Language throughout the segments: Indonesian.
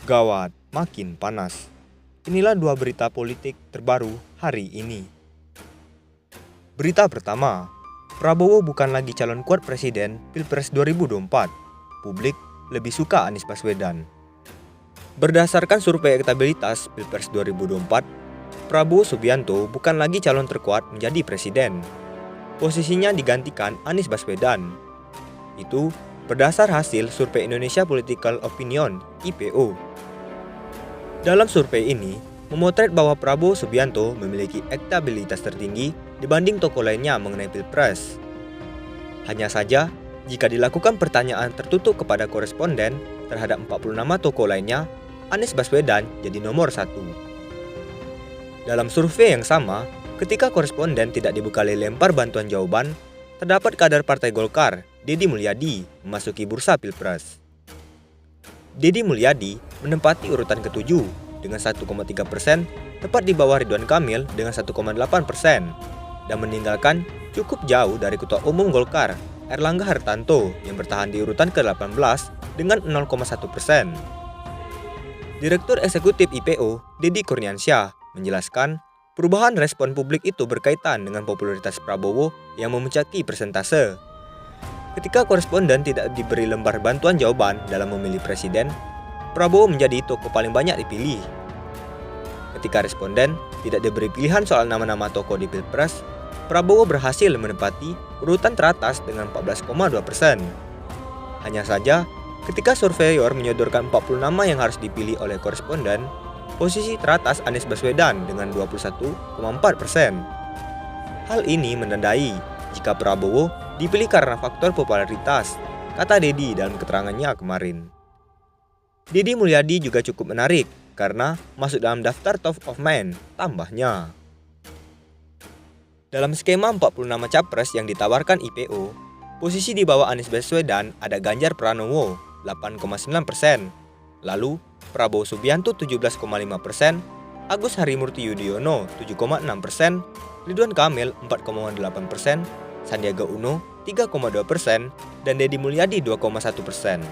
Gawat, makin panas. Inilah dua berita politik terbaru hari ini. Berita pertama, Prabowo bukan lagi calon kuat presiden Pilpres 2024. Publik lebih suka Anies Baswedan. Berdasarkan survei elektabilitas Pilpres 2024, Prabowo Subianto bukan lagi calon terkuat menjadi presiden. Posisinya digantikan Anies Baswedan. Itu berdasar hasil survei Indonesia Political Opinion (IPO). Dalam survei ini, memotret bahwa Prabowo Subianto memiliki elektabilitas tertinggi dibanding tokoh lainnya mengenai Pilpres. Hanya saja, jika dilakukan pertanyaan tertutup kepada koresponden terhadap 40 nama tokoh lainnya, Anies Baswedan jadi nomor 1. Dalam survei yang sama, ketika koresponden tidak dibekali lempar bantuan jawaban, terdapat kader Partai Golkar, Deddy Mulyadi, memasuki bursa Pilpres. Deddy Mulyadi menempati urutan ke-7 dengan 1,3%, tepat di bawah Ridwan Kamil dengan 1,8%, dan meninggalkan cukup jauh dari Ketua Umum Golkar, Airlangga Hartarto, yang bertahan di urutan ke-18 dengan 0,1%. Direktur Eksekutif IPO, Deddy Kurniansyah, menjelaskan perubahan respon publik itu berkaitan dengan popularitas Prabowo yang memuncaki persentase. Ketika koresponden tidak diberi lembar bantuan jawaban dalam memilih presiden, Prabowo menjadi tokoh paling banyak dipilih. Ketika responden tidak diberi pilihan soal nama-nama tokoh di Pilpres, Prabowo berhasil menempati urutan teratas dengan 14,2%. Hanya saja, ketika surveyor menyodorkan 40 nama yang harus dipilih oleh koresponden, posisi teratas Anies Baswedan dengan 21,4%. Hal ini menandai jika Prabowo dipilih karena faktor popularitas, kata Deddy dalam keterangannya kemarin. Deddy Mulyadi juga cukup menarik karena masuk dalam daftar top of mind, tambahnya. Dalam skema 40 nama capres yang ditawarkan IPO, posisi di bawah Anies Baswedan ada Ganjar Pranowo 8,9%, lalu Prabowo Subianto 17,5%, Agus Harimurti Yudhoyono 7,6%, Ridwan Kamil 4,8%, Sandiaga Uno 3,2%, dan Deddy Mulyadi 2,1%.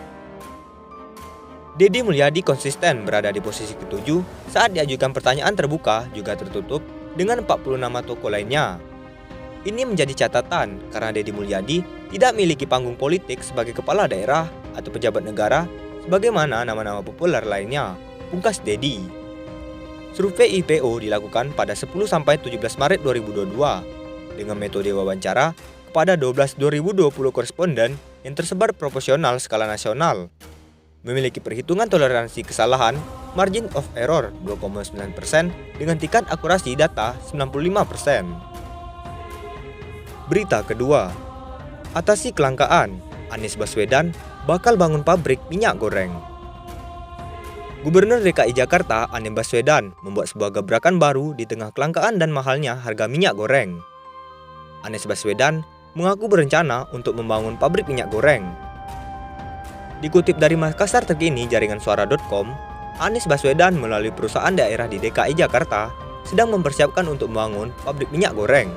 Deddy Mulyadi konsisten berada di posisi ke-7 saat diajukan pertanyaan terbuka juga tertutup dengan 40 nama tokoh lainnya. Ini menjadi catatan karena Deddy Mulyadi tidak memiliki panggung politik sebagai kepala daerah atau pejabat negara sebagaimana nama-nama populer lainnya, pungkas Deddy. Survei IPO dilakukan pada 10-17 Maret 2022 dengan metode wawancara kepada 2020 koresponden yang tersebar proporsional skala nasional. Memiliki perhitungan toleransi kesalahan, margin of error 2,9% dengan tingkat akurasi data 95%. Berita kedua, atasi kelangkaan, Anies Baswedan bakal bangun pabrik minyak goreng. Gubernur DKI Jakarta Anies Baswedan membuat sebuah gebrakan baru di tengah kelangkaan dan mahalnya harga minyak goreng. Anies Baswedan mengaku berencana untuk membangun pabrik minyak goreng. Dikutip dari Makassar Terkini jaringan suara.com, Anies Baswedan melalui perusahaan daerah di DKI Jakarta sedang mempersiapkan untuk membangun pabrik minyak goreng.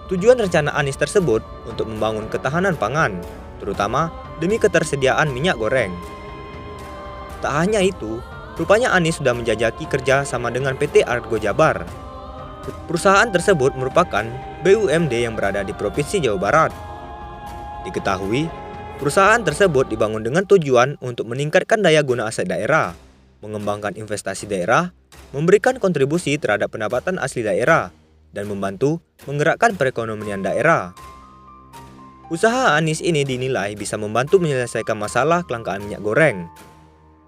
Tujuan rencana Anies tersebut untuk membangun ketahanan pangan, terutama demi ketersediaan minyak goreng. Tak hanya itu, rupanya Anies sudah menjajaki kerja sama dengan PT Argo Jabar. Perusahaan tersebut merupakan BUMD yang berada di Provinsi Jawa Barat. Diketahui, perusahaan tersebut dibangun dengan tujuan untuk meningkatkan daya guna aset daerah, mengembangkan investasi daerah, memberikan kontribusi terhadap pendapatan asli daerah, dan membantu menggerakkan perekonomian daerah. Usaha Anies ini dinilai bisa membantu menyelesaikan masalah kelangkaan minyak goreng.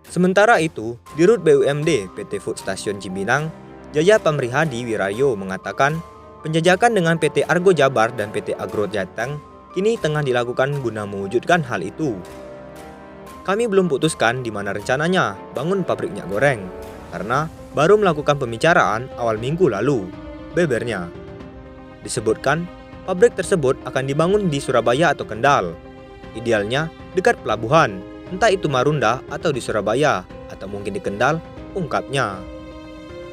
Sementara itu, Dirut BUMD PT Food Station Cibinang, Jaya Pamrihadi Wirayo mengatakan, penjajakan dengan PT Argo Jabar dan PT Agro Jateng kini tengah dilakukan guna mewujudkan hal itu. Kami belum putuskan di mana rencananya bangun pabrik minyak goreng, karena baru melakukan pembicaraan awal minggu lalu, bebernya. Disebutkan, pabrik tersebut akan dibangun di Surabaya atau Kendal. Idealnya dekat pelabuhan, entah itu Marunda atau di Surabaya, atau mungkin di Kendal, ungkapnya.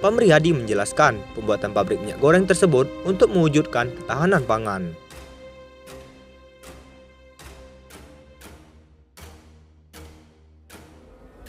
Pamrihadi menjelaskan pembuatan pabrik minyak goreng tersebut untuk mewujudkan ketahanan pangan.